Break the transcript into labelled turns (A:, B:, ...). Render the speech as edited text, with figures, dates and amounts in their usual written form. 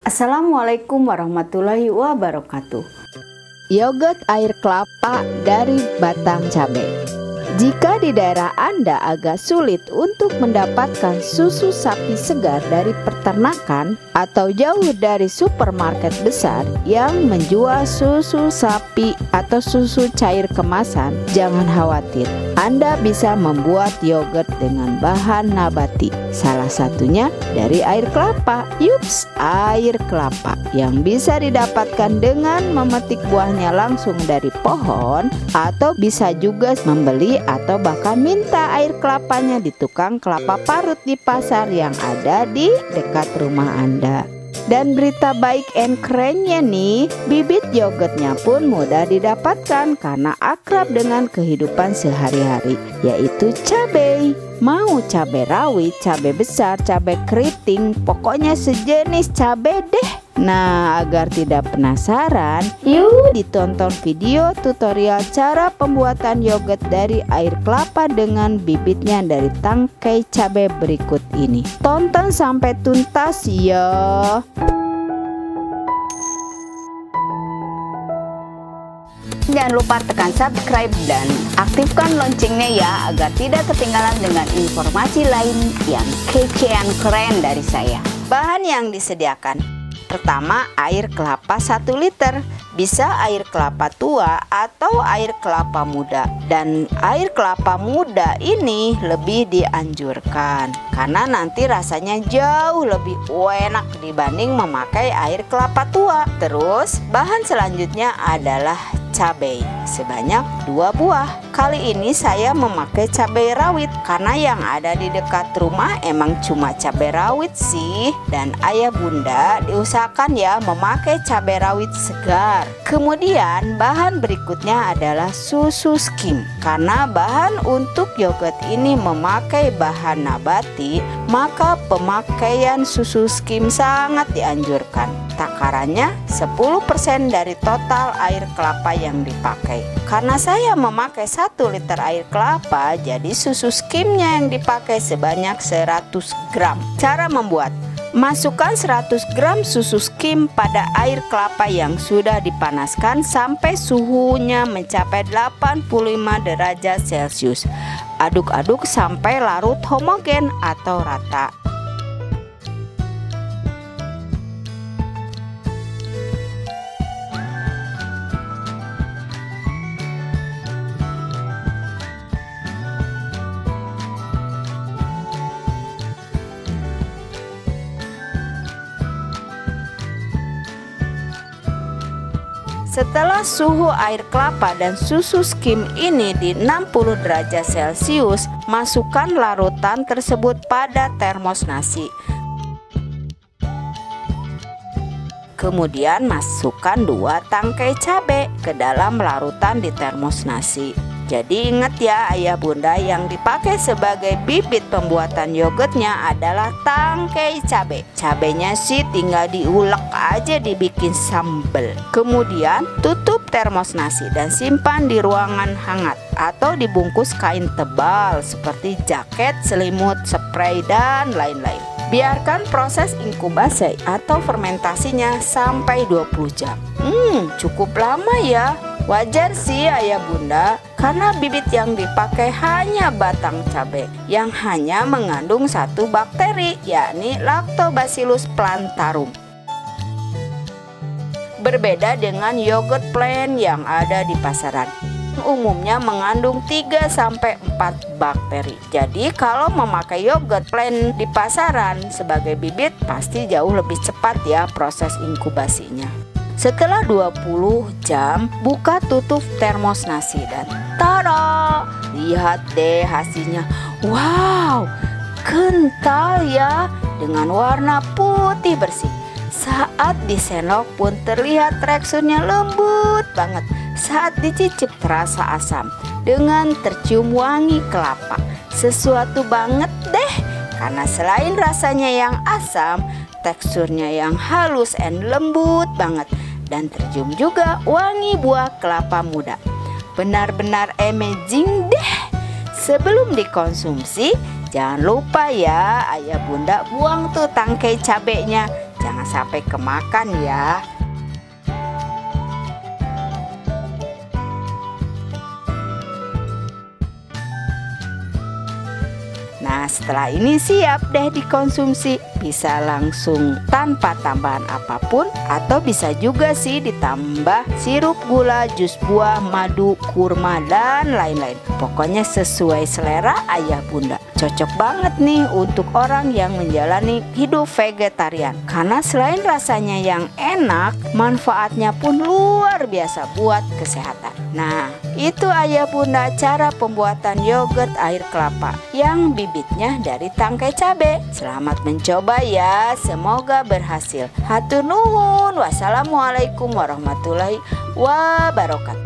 A: Assalamualaikum warahmatullahi wabarakatuh.
B: Yogurt air kelapa dari batang cabai. Jika di daerah Anda agak sulit untuk mendapatkan susu sapi segar dari peternakan atau jauh dari supermarket besar yang menjual susu sapi atau susu cair kemasan, jangan khawatir. Anda bisa membuat yogurt dengan bahan nabati. Salah satunya dari air kelapa. Yups, air kelapa yang bisa didapatkan dengan memetik buahnya langsung dari pohon, atau bisa juga membeli atau bahkan minta air kelapanya di tukang kelapa parut di pasar yang ada di dekat rumah Anda. Dan berita baik and kerennya nih, bibit yogurtnya pun mudah didapatkan karena akrab dengan kehidupan sehari-hari, yaitu cabai. Mau cabai rawit, cabai besar, cabai keriting, pokoknya sejenis cabai deh. Nah, agar tidak penasaran, yuk ditonton video tutorial cara pembuatan yogurt dari air kelapa dengan bibitnya dari tangkai cabai berikut ini. Tonton sampai tuntas ya.
A: Jangan lupa tekan subscribe dan aktifkan loncengnya ya, agar tidak ketinggalan dengan informasi lain yang kece dan keren dari saya. Bahan yang disediakan: pertama, air kelapa 1 liter. Bisa air kelapa tua atau air kelapa muda. Dan air kelapa muda ini lebih dianjurkan karena nanti rasanya jauh lebih enak dibanding memakai air kelapa tua. Terus bahan selanjutnya adalah cabai sebanyak 2 buah. Kali ini saya memakai cabai rawit karena yang ada di dekat rumah emang cuma cabai rawit sih. Dan ayah bunda diusahakan ya memakai cabai rawit segar. Kemudian bahan berikutnya adalah susu skim. Karena bahan untuk yogurt ini memakai bahan nabati, maka pemakaian susu skim sangat dianjurkan. Takarannya 10% dari total air kelapa yang dipakai. Karena saya memakai 1 liter air kelapa, jadi susu skimnya yang dipakai sebanyak 100 gram. Cara membuat: masukkan 100 gram susu skim pada air kelapa yang sudah dipanaskan sampai suhunya mencapai 85 derajat Celcius. Aduk-aduk sampai larut homogen atau rata. Setelah suhu air kelapa dan susu skim ini di 60 derajat Celcius, masukkan larutan tersebut pada termos nasi. Kemudian masukkan 2 tangkai cabai ke dalam larutan di termos nasi. Jadi ingat ya ayah bunda, yang dipakai sebagai bibit pembuatan yogurtnya adalah tangkai cabai. Cabainya sih tinggal diulek aja dibikin sambal. Kemudian tutup termos nasi dan simpan di ruangan hangat atau dibungkus kain tebal seperti jaket, selimut, spray, dan lain-lain. Biarkan proses inkubasi atau fermentasinya sampai 20 jam. Cukup lama ya. Wajar sih ayah bunda, karena bibit yang dipakai hanya batang cabai yang hanya mengandung 1 bakteri, yakni Lactobacillus plantarum. Berbeda dengan yogurt plain yang ada di pasaran, umumnya mengandung 3-4 bakteri. Jadi kalau memakai yogurt plain di pasaran sebagai bibit, pasti jauh lebih cepat ya proses inkubasinya. Setelah 20 jam, buka tutup termos nasi dan tada! Lihat deh hasilnya. Wow, kental ya, dengan warna putih bersih. Saat disendok pun terlihat teksturnya lembut banget. Saat dicicip terasa asam dengan tercium wangi kelapa. Sesuatu banget deh, karena selain rasanya yang asam, teksturnya yang halus dan lembut banget, dan tercium juga wangi buah kelapa muda. Benar-benar amazing deh. Sebelum dikonsumsi, jangan lupa ya ayah bunda buang tuh tangkai cabenya. jangan sampai kemakan ya. Nah, setelah ini siap deh dikonsumsi. Bisa langsung tanpa tambahan apapun, atau bisa juga sih ditambah sirup gula, jus buah, madu, kurma, dan lain-lain. Pokoknya sesuai selera ayah bunda. Cocok banget nih untuk orang yang menjalani hidup vegetarian. Karena selain rasanya yang enak, manfaatnya pun luar biasa buat kesehatan. Nah, itu ayah bunda cara pembuatan yogurt air kelapa yang bibitnya dari tangkai cabai. Selamat mencoba ya, semoga berhasil. Hatur nuhun. Wassalamualaikum warahmatullahi wabarakatuh.